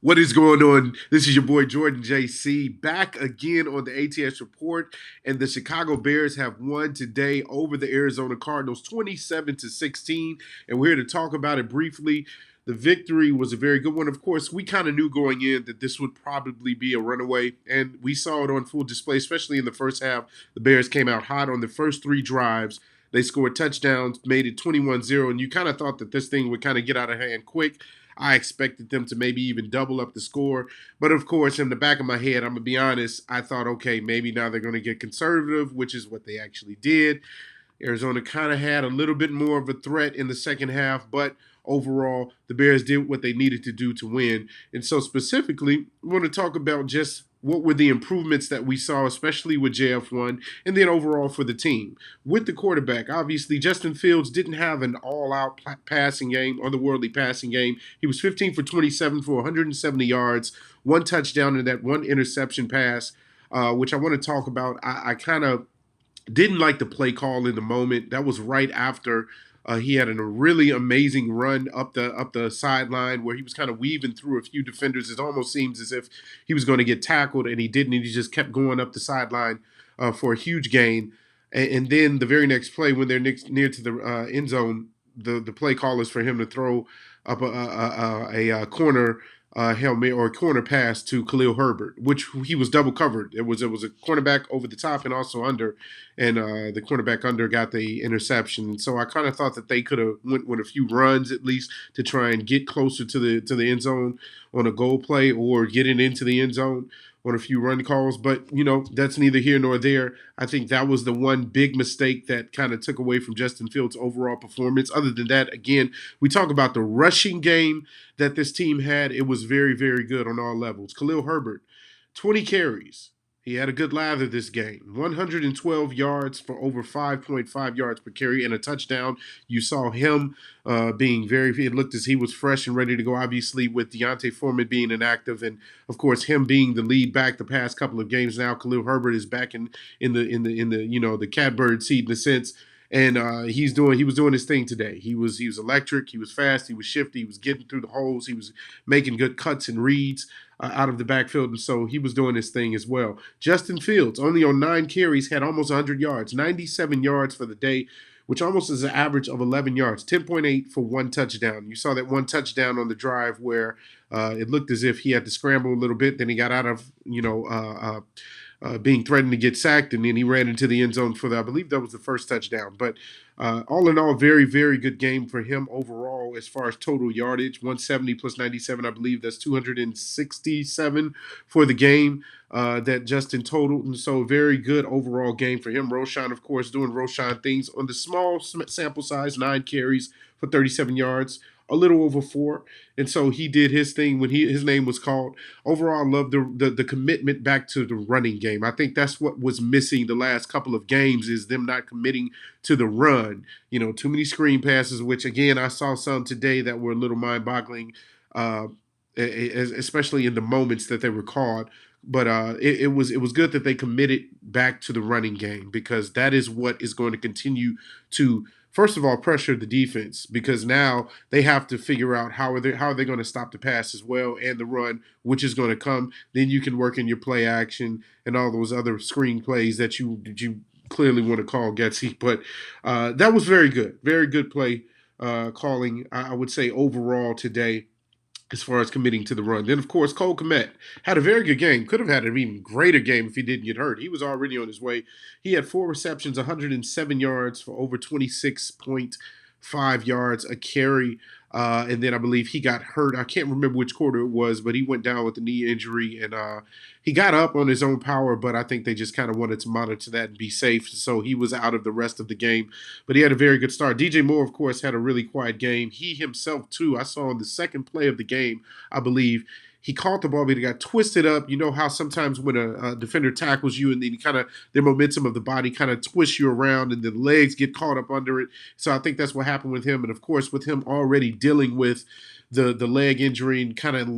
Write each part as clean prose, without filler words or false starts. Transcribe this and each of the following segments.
What is going on? This is your boy Jordan JC back again on the ATS report, and the Chicago Bears have won today over the Arizona Cardinals 27-16, and we're here to talk about it briefly. The victory was a very good one. Of course, we kind of knew going in that this would probably be a runaway, and we saw it on full display, especially in the first half. The Bears came out hot on the first three drives. They scored touchdowns, made it 21-0, and you kind of thought that this thing would kind of get out of hand quick. I expected them to maybe even double up the score. But of course, in the back of my head, I'm going to be honest, I thought, okay, maybe now they're going to get conservative, which is what they actually did. Arizona kind of had a little bit more of a threat in the second half, but overall, the Bears did what they needed to do to win. And so, specifically, we want to talk about just what were the improvements that we saw, especially with JF1, and then overall for the team. With the quarterback, obviously, Justin Fields didn't have an all-out passing game, otherworldly passing game. He was 15 for 27 for 170 yards, one touchdown, and that one interception pass, which I want to talk about. I kind of didn't like the play call in the moment. That was right after he had a really amazing run up the sideline where he was kind of weaving through a few defenders. It almost seems as if he was going to get tackled, and he didn't. And he just kept going up the sideline for a huge gain. And then the very next play, when they're near to the end zone, the play call is for him to throw up a corner Hail Mary or a corner pass to Khalil Herbert, which he was double covered. It was a cornerback over the top and also under, and the cornerback under got the interception. So I kind of thought that they could have went with a few runs at least to try and get closer to the end zone on a goal play or getting into the end zone on a few run calls. But that's neither here nor there. I think that was the one big mistake that kind of took away from Justin Fields' overall performance. Other than that, again, we talk about the rushing game that this team had. It was very, very good on all levels. Khalil Herbert, 20 carries. He had a good lather this game. 112 yards for over 5.5 yards per carry and a touchdown. You saw him being it looked as he was fresh and ready to go, obviously, with Deontay Foreman being inactive. And, of course, him being the lead back the past couple of games now. Khalil Herbert is back in the catbird seat in a sense. And he was doing his thing today. He was electric. He was fast. He was shifty. He was getting through the holes. He was making good cuts and reads out of the backfield, and so he was doing his thing as well. Justin Fields, only on 9 carries, had almost 100 yards, 97 yards for the day, which almost is an average of 11 yards, 10.8 for one touchdown. You saw that one touchdown on the drive where it looked as if he had to scramble a little bit. Then he got out of being threatened to get sacked, and then he ran into the end zone for I believe that was the first touchdown. But all in all, very, very good game for him overall as far as total yardage. 170 plus 97, I believe that's 267 for the game that Justin totaled. And so very good overall game for him. Roshan, of course, doing Roshan things on the small sample size, 9 carries for 37 yards. A little over 4, and so he did his thing when his name was called. Overall, I love the commitment back to the running game. I think that's what was missing the last couple of games is them not committing to the run. Too many screen passes, which again I saw some today that were a little mind-boggling, especially in the moments that they were called. But it was good that they committed back to the running game because that is what is going to continue to, first of all, pressure the defense because now they have to figure out how are they going to stop the pass as well and the run, which is going to come. Then you can work in your play action and all those other screen plays that you clearly want to call Getsy. But that was very good play calling. I would say overall today, as far as committing to the run. Then, of course, Cole Kmet had a very good game. Could have had an even greater game if he didn't get hurt. He was already on his way. He had 4 receptions, 107 yards for over 26.5 yards a carry. And then I believe he got hurt. I can't remember which quarter it was, but he went down with a knee injury. And he got up on his own power, but I think they just kind of wanted to monitor that and be safe. So he was out of the rest of the game. But he had a very good start. DJ Moore, of course, had a really quiet game. He himself, too, I saw on the second play of the game, I believe, he caught the ball, but he got twisted up. You know how sometimes when a defender tackles you and then their momentum of the body kind of twists you around and the legs get caught up under it. So I think that's what happened with him. And, of course, with him already dealing with the leg injury and kind of,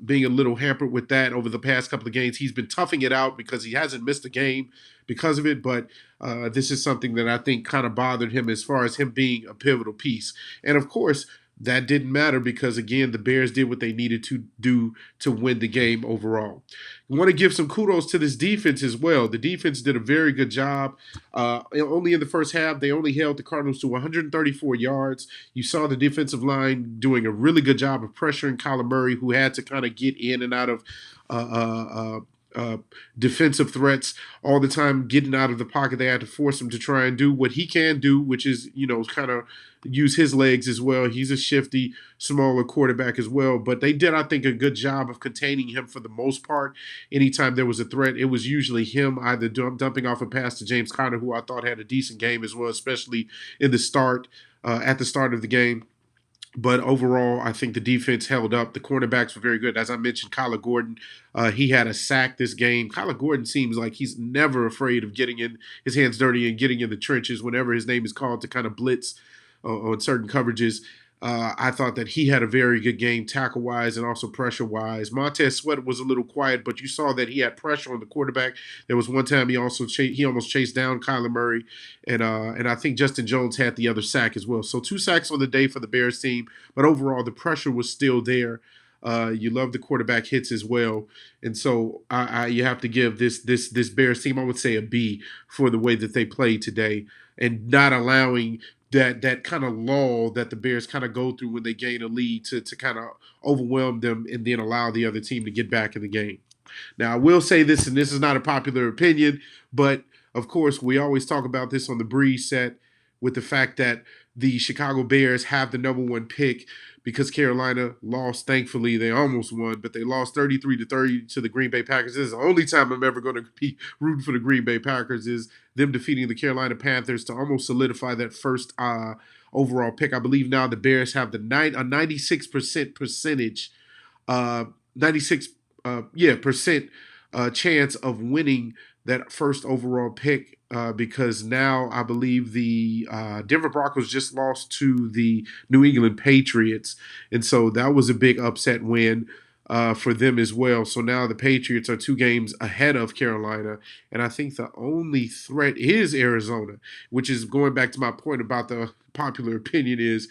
being a little hampered with that over the past couple of games, he's been toughing it out because he hasn't missed a game because of it. But this is something that I think kind of bothered him as far as him being a pivotal piece. And, of course, that didn't matter because, again, the Bears did what they needed to do to win the game overall. I want to give some kudos to this defense as well. The defense did a very good job. Only in the first half, they only held the Cardinals to 134 yards. You saw the defensive line doing a really good job of pressuring Kyler Murray, who had to kind of get in and out of uh, uh, defensive threats all the time, getting out of the pocket. They had to force him to try and do what he can do, which is, kind of use his legs as well. He's a shifty, smaller quarterback as well. But they did, I think, a good job of containing him for the most part. Anytime there was a threat, it was usually him either dumping off a pass to James Conner, who I thought had a decent game as well, especially in the start, at the start of the game. But overall, I think the defense held up. The cornerbacks were very good. As I mentioned, Kyler Gordon, he had a sack this game. Kyler Gordon seems like he's never afraid of getting in his hands dirty and getting in the trenches whenever his name is called to kind of blitz on certain coverages. I thought that he had a very good game tackle-wise and also pressure-wise. Montez Sweat was a little quiet, but you saw that he had pressure on the quarterback. There was one time he also he almost chased down Kyler Murray, and I think Justin Jones had the other sack as well. So 2 sacks on the day for the Bears team, but overall the pressure was still there. You love the quarterback hits as well, and so you have to give this Bears team, I would say, a B for the way that they played today and not allowing that kind of lull that the Bears kind of go through when they gain a lead to kind of overwhelm them and then allow the other team to get back in the game. Now, I will say this, and this is not a popular opinion, but of course, we always talk about this on the Breeze set with the fact that the Chicago Bears have the number 1 pick because Carolina lost. Thankfully, they almost won, but they lost 33-30 to the Green Bay Packers. This is the only time I'm ever going to be rooting for the Green Bay Packers is them defeating the Carolina Panthers to almost solidify that first overall pick. I believe now the Bears have a 96% percentage, 96 percent chance of winning that first overall pick because now I believe the Denver Broncos just lost to the New England Patriots. And so that was a big upset win for them as well. So now the Patriots are 2 games ahead of Carolina. And I think the only threat is Arizona, which is going back to my point about the popular opinion is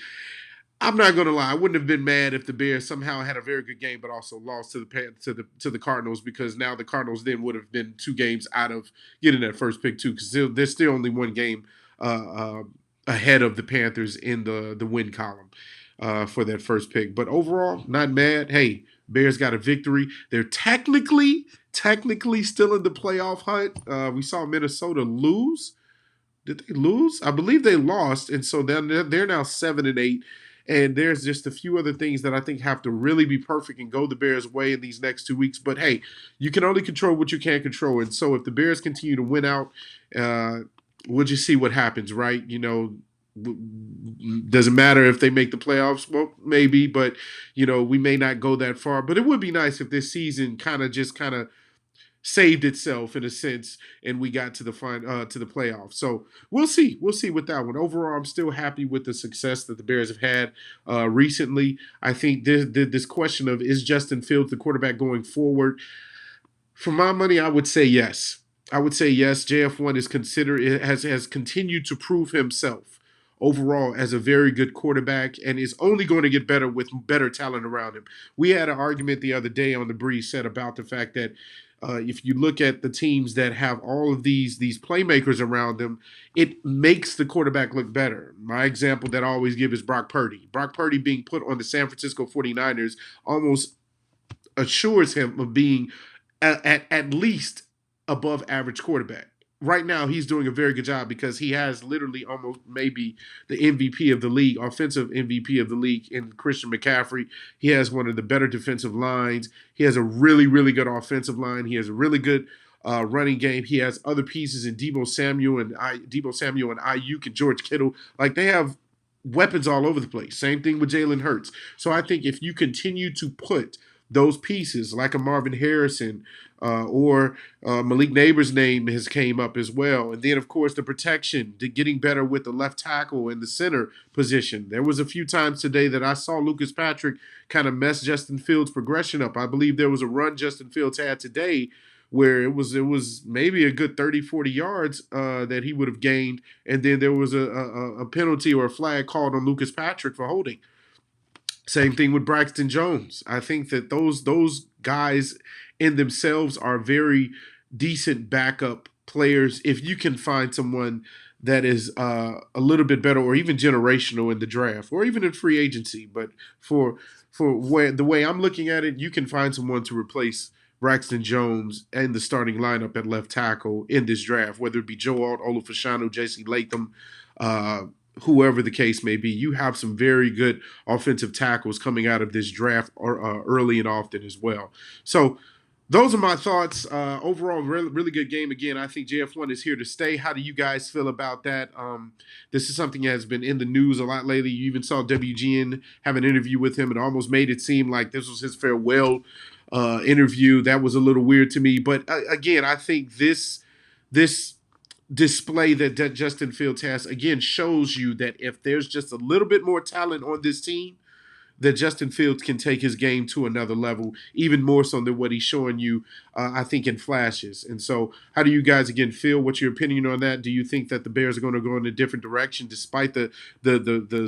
I'm not going to lie. I wouldn't have been mad if the Bears somehow had a very good game, but also lost to the Cardinals because now the Cardinals then would have been 2 games out of getting that first pick too, because there's still only 1 game ahead of the Panthers in the win column for that first pick. But overall, not mad. Hey, Bears got a victory. They're technically still in the playoff hunt. We saw Minnesota lose. Did they lose? I believe they lost, and so they're now 7-8. And there's just a few other things that I think have to really be perfect and go the Bears' way in these next 2 weeks. But hey, you can only control what you can't control. And so if the Bears continue to win out, we'll just see what happens, right? Doesn't matter if they make the playoffs. Well, maybe, but we may not go that far. But it would be nice if this season kind of saved itself in a sense, and we got to the playoffs. So we'll see with that one. Overall, I'm still happy with the success that the Bears have had recently. I think this question of is Justin Fields the quarterback going forward? For my money, I would say yes. I would say yes. JF1 has continued to prove himself overall as a very good quarterback and is only going to get better with better talent around him. We had an argument the other day on the Breeze set about the fact that if you look at the teams that have all of these playmakers around them, it makes the quarterback look better. My example that I always give is Brock Purdy. Brock Purdy being put on the San Francisco 49ers almost assures him of being at least above average quarterback. Right now, he's doing a very good job because he has literally almost maybe the MVP of the league, offensive MVP of the league in Christian McCaffrey. He has one of the better defensive lines. He has a really, really good offensive line. He has a really good running game. He has other pieces in Deebo Samuel and Ayuk and George Kittle. Like, they have weapons all over the place. Same thing with Jalen Hurts. So I think if you continue to put those pieces like a Marvin Harrison or Malik Neighbors' name has came up as well. And then, of course, the protection, getting better with the left tackle and the center position. There was a few times today that I saw Lucas Patrick kind of mess Justin Fields' progression up. I believe there was a run Justin Fields had today where it was maybe a good 30, 40 yards that he would have gained. And then there was a penalty or a flag called on Lucas Patrick for holding. Same thing with Braxton Jones. I think that those guys in themselves are very decent backup players. If you can find someone that is a little bit better, or even generational in the draft, or even in free agency, but for the way I'm looking at it, you can find someone to replace Braxton Jones and the starting lineup at left tackle in this draft, whether it be Joe Alt, Olufashano, J.C. Latham, uh, whoever the case may be. You have some very good offensive tackles coming out of this draft early and often as well. So those are my thoughts. Overall, really good game. Again, I think JF1 is here to stay. How do you guys feel about that? This is something that has been in the news a lot lately. You even saw WGN have an interview with him and almost made it seem like this was his farewell interview. That was a little weird to me. But again, I think this display that Justin Fields has again shows you that if there's just a little bit more talent on this team, that Justin Fields can take his game to another level, even more so than what he's showing you, I think, in flashes. And so, how do you guys again feel? What's your opinion on that? Do you think that the Bears are going to go in a different direction despite the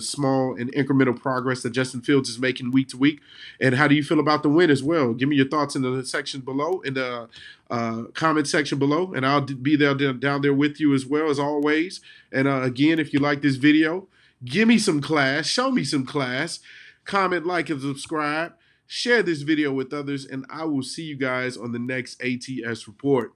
small and incremental progress that Justin Fields is making week to week? And how do you feel about the win as well? Give me your thoughts in the section below, in the comment section below, and I'll be there down there with you as well as always. And again, if you like this video, give me some class, show me some class. Comment, like, and subscribe. Share this video with others, and I will see you guys on the next ATS report.